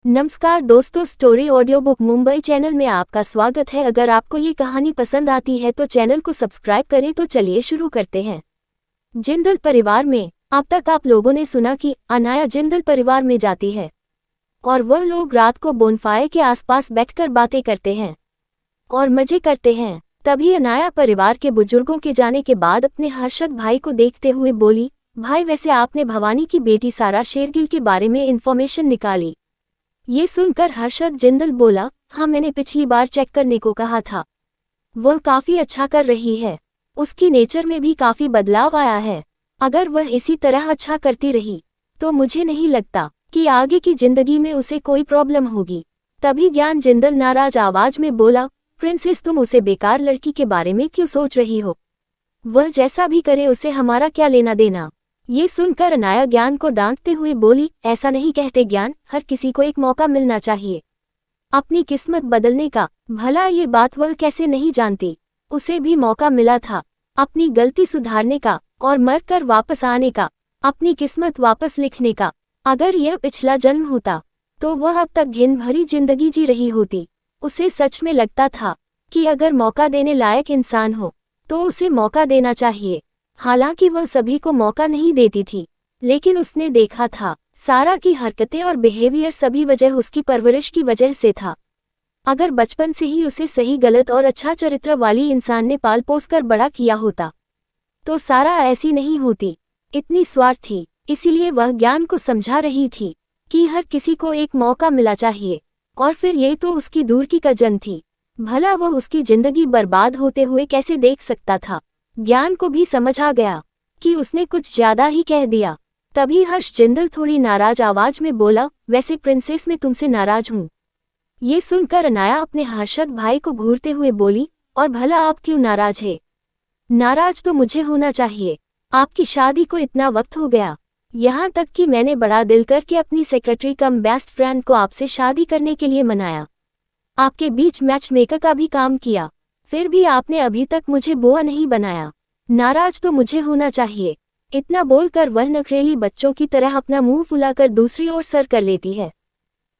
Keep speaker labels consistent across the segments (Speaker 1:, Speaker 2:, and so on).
Speaker 1: नमस्कार दोस्तों, story audio book Mumbai channel में आपका स्वागत है। अगर आपको ये कहानी पसंद आती है तो चैनल को सब्सक्राइब करें। तो चलिए शुरू करते हैं। जिंदल परिवार में अब तक आप लोगों ने सुना कि अनाया जिंदल परिवार में जाती है और वह लोग रात को बोनफायर के आसपास बैठकर बातें करते हैं और मजे करते हैं। तभी अनाया परिवार के बुजुर्गों के जाने के बाद अपने हर्षद भाई को देखते हुए बोली, भाई वैसे आपने भवानी की बेटी सारा शेरगिल के बारे में इंफॉर्मेशन निकाली? ये सुनकर हर्षद जिंदल बोला, हाँ मैंने पिछली बार चेक करने को कहा था। वह काफी अच्छा कर रही है। उसकी नेचर में भी काफी बदलाव आया है। अगर वह इसी तरह अच्छा करती रही तो मुझे नहीं लगता कि आगे की जिंदगी में उसे कोई प्रॉब्लम होगी। तभी ज्ञान जिंदल नाराज आवाज में बोला, प्रिंसेस तुम उसे बेकार लड़की के बारे में क्यों सोच रही हो? वह जैसा भी करे उसे हमारा क्या लेना देना। ये सुनकर अनाया ज्ञान को डांटते हुए बोली, ऐसा नहीं कहते ज्ञान, हर किसी को एक मौका मिलना चाहिए अपनी किस्मत बदलने का। भला ये बात वह कैसे नहीं जानती? उसे भी मौका मिला था अपनी गलती सुधारने का और मरकर वापस आने का, अपनी किस्मत वापस लिखने का। अगर यह पिछला जन्म होता तो वह अब तक घिन भरी जिंदगी जी रही होती। उसे सच में लगता था कि अगर मौका देने लायक इंसान हो तो उसे मौका देना चाहिए। हालांकि वह सभी को मौका नहीं देती थी, लेकिन उसने देखा था सारा की हरकतें और बिहेवियर सभी वजह उसकी परवरिश की वजह से था। अगर बचपन से ही उसे सही गलत और अच्छा चरित्र वाली इंसान ने पाल पोस कर बड़ा किया होता तो सारा ऐसी नहीं होती, इतनी स्वार्थी। इसीलिए वह ज्ञान को समझा रही थी कि हर किसी को एक मौका मिला चाहिए। और फिर ये तो उसकी दूर की कजन थी, भला वह उसकी जिंदगी बर्बाद होते हुए कैसे देख सकता था? ज्ञान को भी समझ आ गया कि उसने कुछ ज्यादा ही कह दिया। तभी हर्ष जिंदल थोड़ी नाराज आवाज में बोला, वैसे प्रिंसेस मैं तुमसे नाराज हूँ। ये सुनकर अनाया अपने हर्षद भाई को घूरते हुए बोली, और भला आप क्यों नाराज है? नाराज तो मुझे होना चाहिए। आपकी शादी को इतना वक्त हो गया, यहाँ तक कि मैंने बड़ा दिल करके अपनी सेक्रेटरी कम बेस्ट फ्रेंड को आपसे शादी करने के लिए मनाया। आपके बीच मैच मेकर का भी काम किया, फिर भी आपने अभी तक मुझे बुआ नहीं बनाया। नाराज तो मुझे होना चाहिए। इतना बोलकर वह नखरेली बच्चों की तरह अपना मुंह फुलाकर दूसरी ओर सर कर लेती है।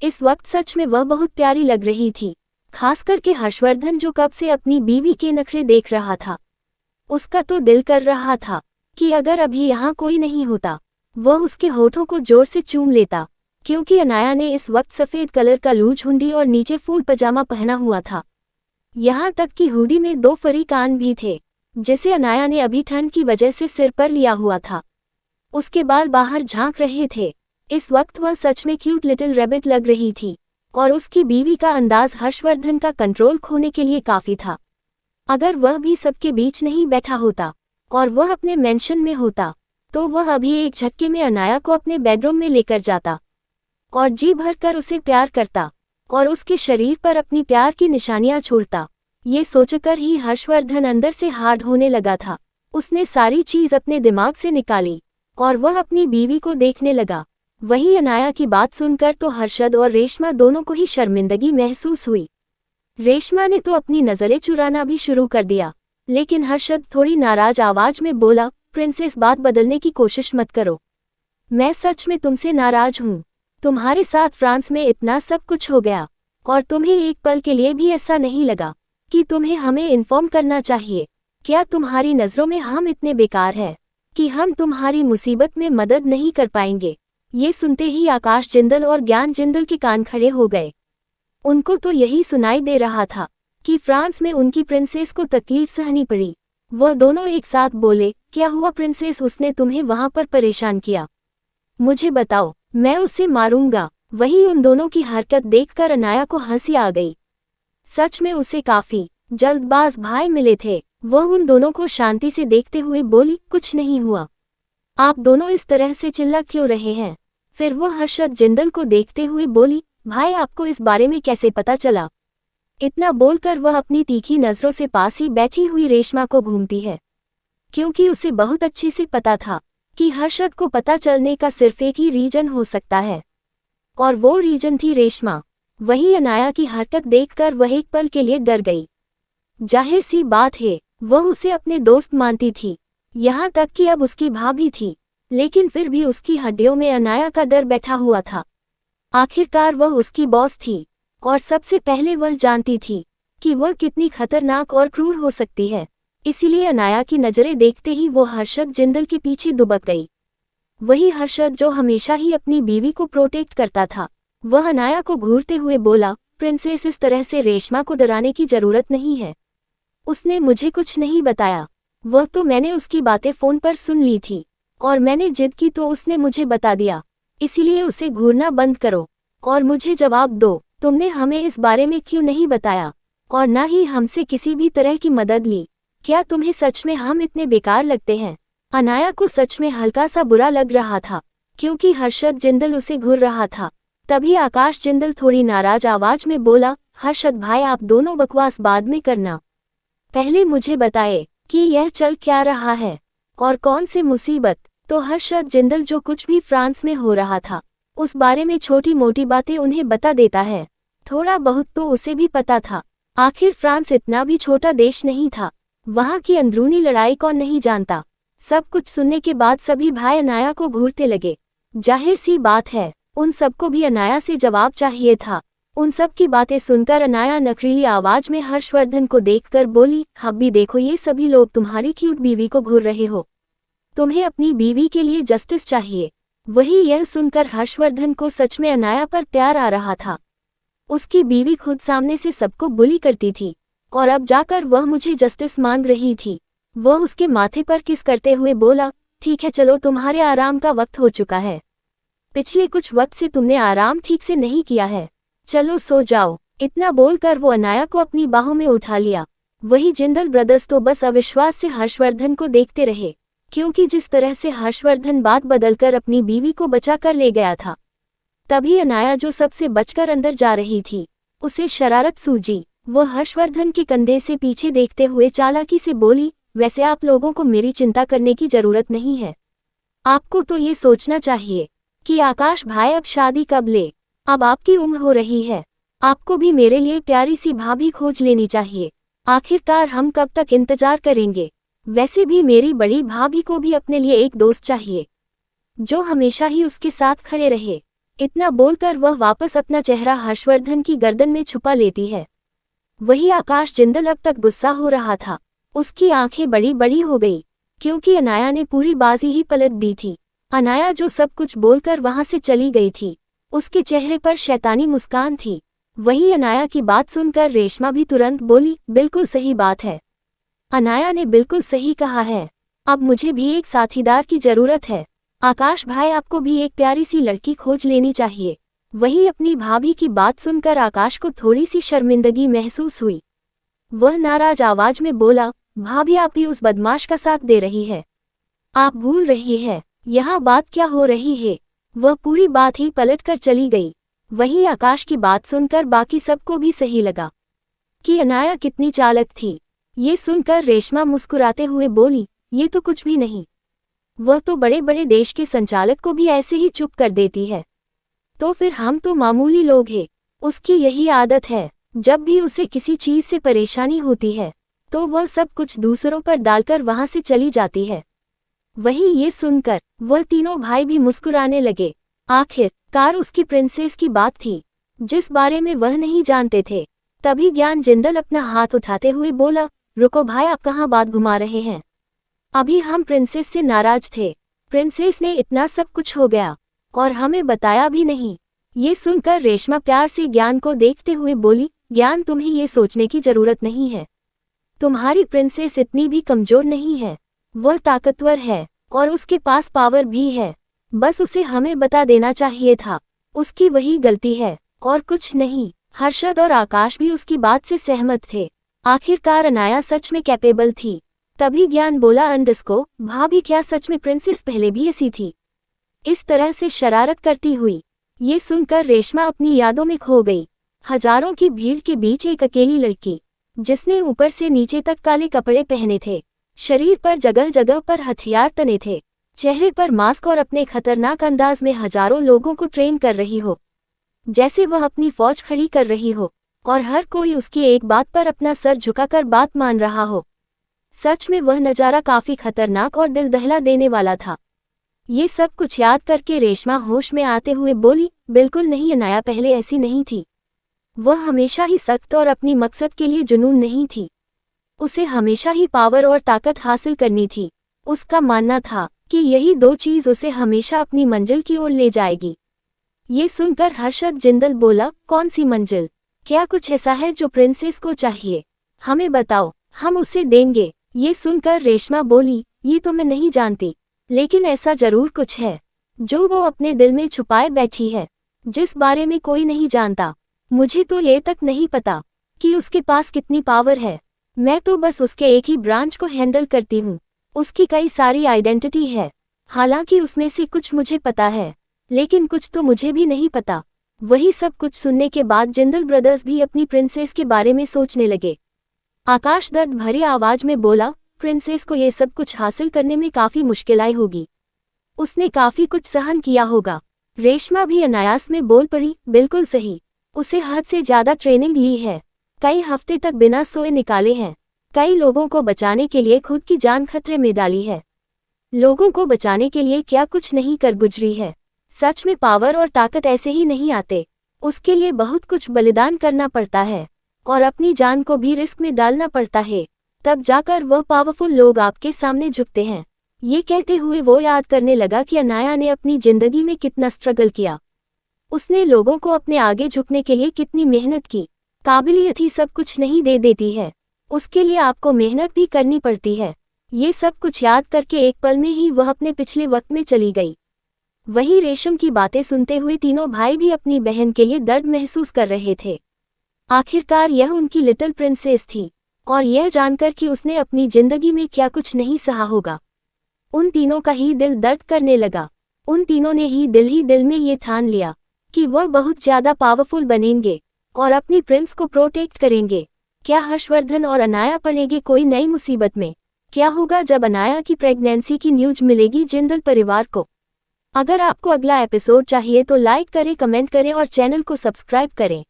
Speaker 1: इस वक्त सच में वह बहुत प्यारी लग रही थी, खास करके हर्षवर्धन जो कब से अपनी बीवी के नखरे देख रहा था। उसका तो दिल कर रहा था कि अगर अभी यहाँ कोई नहीं होता वह उसके होठों को जोर से चूम लेता, क्योंकि अनाया ने इस वक्त सफेद कलर का लूज हुंडी और नीचे फूल पजामा पहना हुआ था। यहाँ तक कि हुडी में 2 फरी कान भी थे, जिसे अनाया ने अभी ठंड की वजह से सिर पर लिया हुआ था। उसके बाल बाहर झांक रहे थे। इस वक्त वह सच में क्यूट लिटिल रैबिट लग रही थी और उसकी बीवी का अंदाज हर्षवर्धन का कंट्रोल खोने के लिए काफी था। अगर वह भी सबके बीच नहीं बैठा होता और वह अपने मेंशन में होता तो वह अभी एक झटके में अनाया को अपने बेडरूम में लेकर जाता और जी भर कर उसे प्यार करता और उसके शरीर पर अपनी प्यार की निशानियां छोड़ता। ये सोचकर ही हर्षवर्धन अंदर से हार्ड होने लगा था। उसने सारी चीज अपने दिमाग से निकाली और वह अपनी बीवी को देखने लगा। वहीं अनाया की बात सुनकर तो हर्षद और रेशमा दोनों को ही शर्मिंदगी महसूस हुई। रेशमा ने तो अपनी नजरें चुराना भी शुरू कर दिया, लेकिन हर्षद थोड़ी नाराज आवाज में बोला, प्रिंसेस बात बदलने की कोशिश मत करो। मैं सच में तुमसे नाराज हूँ। तुम्हारे साथ फ्रांस में इतना सब कुछ हो गया और तुम्हें एक पल के लिए भी ऐसा नहीं लगा कि तुम्हें हमें इन्फॉर्म करना चाहिए? क्या तुम्हारी नज़रों में हम इतने बेकार हैं कि हम तुम्हारी मुसीबत में मदद नहीं कर पाएंगे? ये सुनते ही आकाश जिंदल और ज्ञान जिंदल के कान खड़े हो गए। उनको तो यही सुनाई दे रहा था कि फ्रांस में उनकी प्रिंसेस को तकलीफ सहनी पड़ी। वह दोनों एक साथ बोले, क्या हुआ प्रिंसेस? उसने तुम्हें वहां पर परेशान किया? मुझे बताओ, मैं उसे मारूंगा। वहीं उन दोनों की हरकत देखकर अनाया को हंसी आ गई। सच में उसे काफी जल्दबाज भाई मिले थे। वह उन दोनों को शांति से देखते हुए बोली, कुछ नहीं हुआ। आप दोनों इस तरह से चिल्ला क्यों रहे हैं? फिर वह हर्षद जिंदल को देखते हुए बोली, भाई आपको इस बारे में कैसे पता चला? इतना बोलकर वह अपनी तीखी नजरों से पास ही बैठी हुई रेशमा को घूमती है, क्योंकि उसे बहुत अच्छे से पता था कि हर्षद को पता चलने का सिर्फ एक ही रीजन हो सकता है और वो रीजन थी रेशमा। वहीं अनाया की हरकत देखकर वह एक पल के लिए डर गई। जाहिर सी बात है, वह उसे अपने दोस्त मानती थी, यहाँ तक कि अब उसकी भाभी थी, लेकिन फिर भी उसकी हड्डियों में अनाया का डर बैठा हुआ था। आखिरकार वह उसकी बॉस थी और सबसे पहले वह जानती थी कि वह कितनी खतरनाक और क्रूर हो सकती है। इसीलिए अनाया की नज़रें देखते ही वो हर्षद जिंदल के पीछे दुबक गई। वही हर्षद जो हमेशा ही अपनी बीवी को प्रोटेक्ट करता था। वह अनाया को घूरते हुए बोला, प्रिंसेस, इस तरह से रेशमा को डराने की जरूरत नहीं है। उसने मुझे कुछ नहीं बताया। वह तो मैंने उसकी बातें फोन पर सुन ली थी और मैंने जिद की तो उसने मुझे बता दिया। इसीलिए उसे घूरना बंद करो और मुझे जवाब दो, तुमने हमें इस बारे में क्यों नहीं बताया और ना ही हमसे किसी भी तरह की मदद ली? क्या तुम्हें सच में हम इतने बेकार लगते हैं? अनाया को सच में हल्का सा बुरा लग रहा था क्योंकि हर्षद जिंदल उसे घूर रहा था। तभी आकाश जिंदल थोड़ी नाराज आवाज में बोला, हर्षद भाई, आप दोनों बकवास बाद में करना, पहले मुझे बताए कि यह चल क्या रहा है और कौन सी मुसीबत। तो हर्षद जिंदल जो कुछ भी फ्रांस में हो रहा था उस बारे में छोटी मोटी बातें उन्हें बता देता है। थोड़ा बहुत तो उसे भी पता था, आखिर फ्रांस इतना भी छोटा देश नहीं था। वहाँ की अंदरूनी लड़ाई कौन नहीं जानता। सब कुछ सुनने के बाद सभी भाई अनाया को घूरते लगे। जाहिर सी बात है उन सबको भी अनाया से जवाब चाहिए था। उन सब की बातें सुनकर अनाया नखरीली आवाज में हर्षवर्धन को देखकर बोली, हब्बी देखो, ये सभी लोग तुम्हारी क्यूट बीवी को घूर रहे हो। तुम्हें अपनी बीवी के लिए जस्टिस चाहिए। वही यह सुनकर हर्षवर्धन को सच में अनाया पर प्यार आ रहा था। उसकी बीवी खुद सामने से सबको बुली करती थी और अब जाकर वह मुझे जस्टिस मांग रही थी। वह उसके माथे पर किस करते हुए बोला, ठीक है चलो, तुम्हारे आराम का वक्त हो चुका है। पिछले कुछ वक्त से तुमने आराम ठीक से नहीं किया है, चलो सो जाओ। इतना बोलकर वो अनाया को अपनी बाहों में उठा लिया। वही जिंदल ब्रदर्स तो बस अविश्वास से हर्षवर्धन को देखते रहे क्योंकि जिस तरह से हर्षवर्धन बात बदलकर अपनी बीवी को बचा कर ले गया था। तभी अनाया जो सबसे बचकर अंदर जा रही थी उसे शरारत सूझी। वह हर्षवर्धन के कंधे से पीछे देखते हुए चालाकी से बोली, वैसे आप लोगों को मेरी चिंता करने की जरूरत नहीं है। आपको तो ये सोचना चाहिए कि आकाश भाई अब शादी कब ले। अब आपकी उम्र हो रही है, आपको भी मेरे लिए प्यारी सी भाभी खोज लेनी चाहिए। आखिरकार हम कब तक इंतजार करेंगे? वैसे भी मेरी बड़ी भाभी को भी अपने लिए एक दोस्त चाहिए जो हमेशा ही उसके साथ खड़े रहे। इतना बोलकर वह वापस अपना चेहरा हर्षवर्धन की गर्दन में छुपा लेती है। वही आकाश जिंदल अब तक गुस्सा हो रहा था। उसकी आंखें बड़ी बड़ी हो गई क्योंकि अनाया ने पूरी बाजी ही पलट दी थी। अनाया जो सब कुछ बोलकर वहां से चली गई थी उसके चेहरे पर शैतानी मुस्कान थी। वही अनाया की बात सुनकर रेशमा भी तुरंत बोली, बिल्कुल सही बात है, अनाया ने बिल्कुल सही कहा है। अब मुझे भी एक साथीदार की जरूरत है। आकाश भाई, आपको भी एक प्यारी सी लड़की खोज लेनी चाहिए। वही अपनी भाभी की बात सुनकर आकाश को थोड़ी सी शर्मिंदगी महसूस हुई। वह नाराज आवाज में बोला, भाभी आप भी उस बदमाश का साथ दे रही है। आप भूल रही है यहाँ बात क्या हो रही है। वह पूरी बात ही पलट कर चली गई। वही आकाश की बात सुनकर बाकी सबको भी सही लगा कि अनाया कितनी चालाक थी। ये सुनकर रेशमा मुस्कुराते हुए बोली, ये तो कुछ भी नहीं, वह तो बड़े बड़े देश के संचालक को भी ऐसे ही चुप कर देती है। तो फिर हम तो मामूली लोग हैं। उसकी यही आदत है, जब भी उसे किसी चीज से परेशानी होती है तो वह सब कुछ दूसरों पर डालकर वहां से चली जाती है। वही ये सुनकर वह तीनों भाई भी मुस्कुराने लगे। आखिरकार उसकी प्रिंसेस की बात थी जिस बारे में वह नहीं जानते थे। तभी ज्ञान जिंदल अपना हाथ उठाते हुए बोला, रुको भाई, आप कहाँ बात घुमा रहे हैं? अभी हम प्रिंसेस से नाराज थे। प्रिंसेस ने इतना सब कुछ हो गया और हमें बताया भी नहीं। ये सुनकर रेशमा प्यार से ज्ञान को देखते हुए बोली, ज्ञान, तुम्हें ये सोचने की जरूरत नहीं है। तुम्हारी प्रिंसेस इतनी भी कमजोर नहीं है, वह ताकतवर है और उसके पास पावर भी है। बस उसे हमें बता देना चाहिए था। उसकी वही गलती है और कुछ नहीं। हर्षद और आकाश भी उसकी बात से सहमत थे। आखिरकार अनाया सच में कैपेबल थी। तभी ज्ञान बोला, अंडस्को भाभी, क्या सच में प्रिंसेस पहले भी ऐसी थी, इस तरह से शरारत करती हुई? ये सुनकर रेशमा अपनी यादों में खो गई। हजारों की भीड़ के बीच एक अकेली लड़की जिसने ऊपर से नीचे तक काले कपड़े पहने थे, शरीर पर जगह जगह पर हथियार तने थे, चेहरे पर मास्क और अपने खतरनाक अंदाज में हजारों लोगों को ट्रेन कर रही हो, जैसे वह अपनी फौज खड़ी कर रही हो और हर कोई उसकी एक बात पर अपना सर झुकाकर बात मान रहा हो। सच में वह नज़ारा काफी खतरनाक और दिल दहला देने वाला था। ये सब कुछ याद करके रेशमा होश में आते हुए बोली, बिल्कुल नहीं अनाया पहले ऐसी नहीं थी। वह हमेशा ही सख्त और अपनी मकसद के लिए जुनून नहीं थी। उसे हमेशा ही पावर और ताकत हासिल करनी थी। उसका मानना था कि यही दो चीज उसे हमेशा अपनी मंजिल की ओर ले जाएगी। ये सुनकर हर्षद जिंदल बोला, कौन सी मंजिल? क्या कुछ ऐसा है जो प्रिंसेस को चाहिए? हमें बताओ, हम उसे देंगे। ये सुनकर रेशमा बोली, ये तो मैं नहीं जानती, लेकिन ऐसा जरूर कुछ है जो वो अपने दिल में छुपाए बैठी है, जिस बारे में कोई नहीं जानता। मुझे तो ये तक नहीं पता कि उसके पास कितनी पावर है। मैं तो बस उसके एक ही ब्रांच को हैंडल करती हूँ। उसकी कई सारी आइडेंटिटी है। हालांकि उसमें से कुछ मुझे पता है, लेकिन कुछ तो मुझे भी नहीं पता। वही सब कुछ सुनने के बाद जिंदल ब्रदर्स भी अपनी प्रिंसेस के बारे में सोचने लगे। आकाश दर्द भरी आवाज में बोला, प्रिंसेस को ये सब कुछ हासिल करने में काफी मुश्किलें होगी। उसने काफी कुछ सहन किया होगा। रेशमा भी अनायास में बोल पड़ी, बिल्कुल सही। उसे हद से ज्यादा ट्रेनिंग ली है। कई हफ्ते तक बिना सोए निकाले हैं। कई लोगों को बचाने के लिए खुद की जान खतरे में डाली है। लोगों को बचाने के लिए क्या कुछ नहीं कर गुजरी है। सच में पावर और ताकत ऐसे ही नहीं आते। उसके लिए बहुत कुछ बलिदान करना पड़ता है और अपनी जान को भी रिस्क में डालना पड़ता है, तब जाकर वह पावरफुल लोग आपके सामने झुकते हैं। ये कहते हुए वो याद करने लगा कि अनाया ने अपनी जिंदगी में कितना स्ट्रगल किया। उसने लोगों को अपने आगे झुकने के लिए कितनी मेहनत की। काबिलियत ही सब कुछ नहीं दे देती है, उसके लिए आपको मेहनत भी करनी पड़ती है। ये सब कुछ याद करके एक पल में ही वह अपने पिछले वक्त में चली गई। वहीं रेशम की बातें सुनते हुए तीनों भाई भी अपनी बहन के लिए दर्द महसूस कर रहे थे। आखिरकार यह उनकी लिटिल प्रिंसेस थी, और यह जानकर कि उसने अपनी जिंदगी में क्या कुछ नहीं सहा होगा, उन तीनों का ही दिल दर्द करने लगा। उन तीनों ने ही दिल में ये ठान लिया कि वह बहुत ज्यादा पावरफुल बनेंगे और अपनी प्रिंस को प्रोटेक्ट करेंगे। क्या हर्षवर्धन और अनाया पड़ेंगे कोई नई मुसीबत में? क्या होगा जब अनाया की प्रेगनेंसी की न्यूज मिलेगी जिंदल परिवार को? अगर आपको अगला एपिसोड चाहिए तो लाइक करें, कमेंट करें और चैनल को सब्सक्राइब करें।